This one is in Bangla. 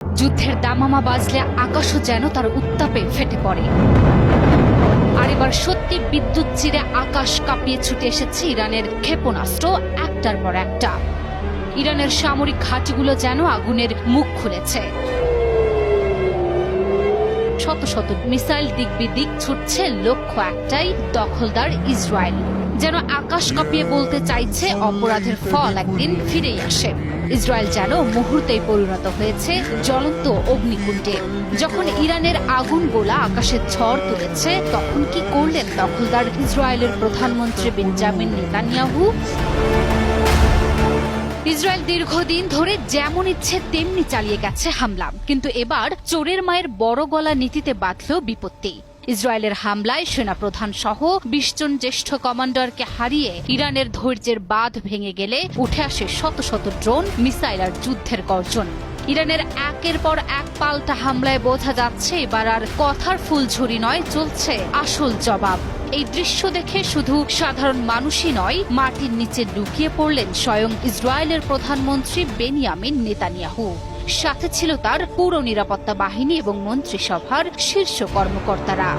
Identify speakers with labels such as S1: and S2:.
S1: যুদ্ধের দামামা বাজলে আকাশও যেন তার উত্তাপে ফেটে পড়ে। আর এবার সত্যি বিদ্যুৎ চিরে আকাশ কাঁপিয়ে ছুটে এসেছে ইরানের ক্ষেপণাস্ত্র একটার পর একটা। ইরানের সামরিক ঘাঁটিগুলো যেন আগুনের মুখ খুলেছে। শত শত মিসাইল দিক বিদিক ছুটছে, লক্ষ্য একটাই, দখলদার ইসরায়েল। যেন আকাশ কাঁপিয়ে বলতে চাইছে অপরাধের ফল একদিন ফিরেই আসে। ইসরায়েল যেন মুহূর্তেই পরিণত হয়েছে জ্বলন্ত অগ্নিকুণ্ডে। যখন ইরানের আগুন গোলা আকাশে ঝড় তুলেছে, তখন কি করলেন দখলদার ইসরায়েলের প্রধানমন্ত্রী বেঞ্জামিন নেতানিয়াহু? ইসরায়েল দীর্ঘদিন ধরে যেমন ইচ্ছে তেমনি চালিয়ে গেছে হামলা, কিন্তু এবার চোরের মায়ের বড় গলা নীতিতে বাঁধল বিপত্তি। ইসরায়েলের হামলায় সেনাপ্রধান সহ ২০ জন জ্যেষ্ঠ কমান্ডারকে হারিয়ে ইরানের ধৈর্যের বাঁধ ভেঙে গেলে উঠে আসে শত শত ড্রোন, মিসাইল আর যুদ্ধের গর্জন। ইরানের একের পর এক পাল্টা হামলায় বোঝা যাচ্ছে এবার আর কথার ফুলঝুরি নয়, চলছে আসল জবাব। এই দৃশ্য দেখে শুধু সাধারণ মানুষই নয়, মাটির নিচে লুকিয়ে পড়লেন স্বয়ং ইসরায়েলের প্রধানমন্ত্রী বেনিয়ামিন নেতানিয়াহু। সাথে ছিল তার পুরো নিরাপত্তা বাহিনী এবং মন্ত্রিসভার শীর্ষ কর্মকর্তারা।